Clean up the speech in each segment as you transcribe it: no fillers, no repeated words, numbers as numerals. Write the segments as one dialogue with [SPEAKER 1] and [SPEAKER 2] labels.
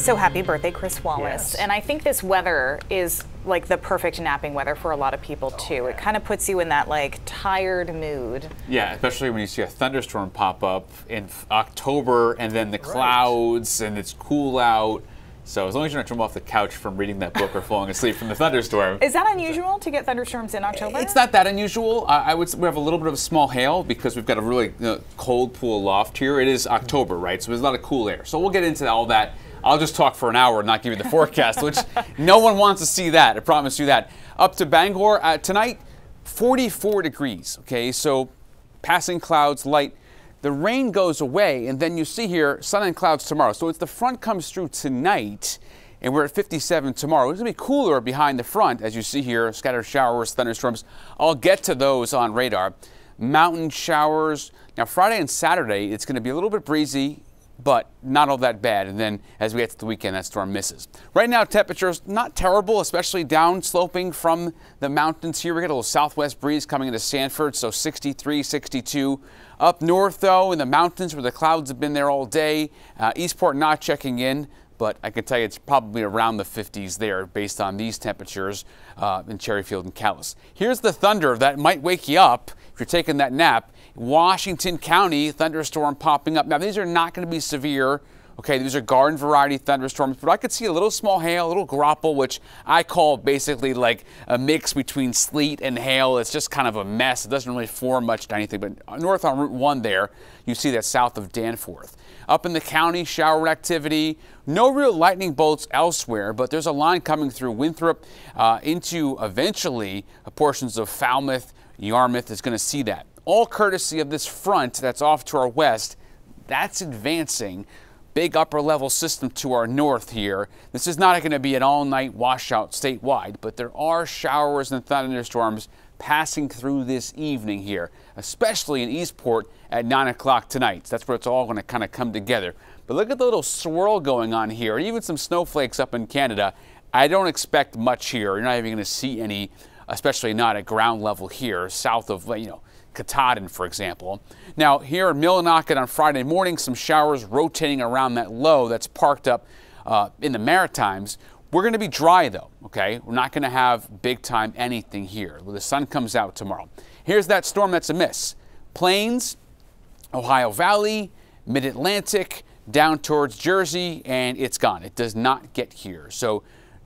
[SPEAKER 1] So happy birthday, Chris Wallace.
[SPEAKER 2] Yes.
[SPEAKER 1] And I think this weather is like the perfect napping weather for a lot of people too. It kind of puts you in that like tired mood.
[SPEAKER 3] Yeah, especially when you see a thunderstorm pop up in October and then the clouds and it's cool out. So as long as you're not jumping off the couch from reading that book or falling asleep from the thunderstorm.
[SPEAKER 1] Is that unusual to get thunderstorms in October?
[SPEAKER 3] It's not that unusual. I would say we have a little bit of a small hail because we've got a really cold pool loft here. It is October, right? So there's a lot of cool air. So we'll get into all that. I'll just talk for an hour and not give you the forecast, which no one wants to see that. I promise you that. Up to Bangor tonight, 44 degrees. Okay, so passing clouds, light. The rain goes away, and then you see here sun and clouds tomorrow. So it's the front comes through tonight, and we're at 57 tomorrow. It's going to be cooler behind the front, as you see here, scattered showers, thunderstorms. I'll get to those on radar. Mountain showers. Now, Friday and Saturday, it's going to be a little bit breezy, but not all that bad. And then as we get to the weekend, that storm misses. Right now, temperatures not terrible, especially down sloping from the mountains here. We get a little southwest breeze coming into Sanford, so 63, 62. Up north, though, in the mountains where the clouds have been there all day, Eastport not checking in, but I can tell you it's probably around the 50s there based on these temperatures in Cherryfield and Calais. Here's the thunder that might wake you up if you're taking that nap. Washington County, thunderstorm popping up. Now, these are not going to be severe. Okay, these are garden variety thunderstorms, but I could see a little small hail, a little grapple, which I call basically like a mix between sleet and hail. It's just kind of a mess. It doesn't really form much to anything, but north on Route 1 there, you see that south of Danforth. Up in the county, shower activity. No real lightning bolts elsewhere, but there's a line coming through Winthrop into eventually portions of Falmouth. Yarmouth is going to see that. All courtesy of this front that's off to our west. That's advancing. Big upper level system to our north here. This is not going to be an all-night washout statewide, but there are showers and thunderstorms passing through this evening here, especially in Eastport at 9 o'clock tonight. So that's where it's all going to kind of come together. But look at the little swirl going on here, and even some snowflakes up in Canada. I don't expect much here. You're not even going to see any, especially not at ground level here, south of, Katahdin, for example. Now, here in Millinocket on Friday morning, some showers rotating around that low that's parked up in the Maritimes. We're going to be dry, though, okay? We're not going to have big-time anything here. Well, the sun comes out tomorrow. Here's that storm that's a miss. Plains, Ohio Valley, Mid-Atlantic, down towards Jersey, and it's gone. It does not get here. So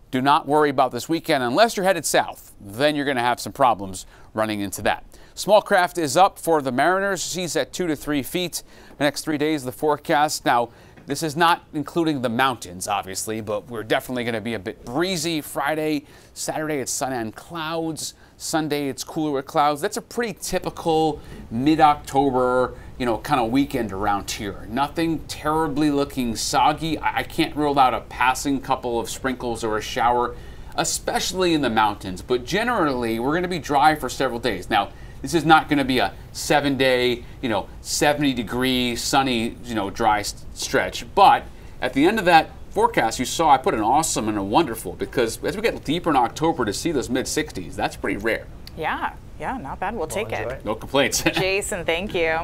[SPEAKER 3] do not worry about this weekend unless you're headed south. Then you're going to have some problems running into that. Small craft is up for the Mariners. Seas at 2 to 3 feet. The next 3 days, the forecast. Now, this is not including the mountains, obviously, but we're definitely going to be a bit breezy. Friday, Saturday, it's sun and clouds. Sunday, it's cooler with clouds. That's a pretty typical mid-October, kind of weekend around here. Nothing terribly looking soggy. I can't rule out a passing couple of sprinkles or a shower, especially in the mountains. But generally, we're going to be dry for several days. Now, this is not going to be a 7-day, 70-degree, sunny, dry stretch. But at the end of that forecast, you saw I put an awesome and a wonderful, because as we get deeper in October to see those mid-60s, that's pretty rare.
[SPEAKER 1] Yeah, not bad. We'll take it.
[SPEAKER 3] No complaints.
[SPEAKER 1] Jason, thank you.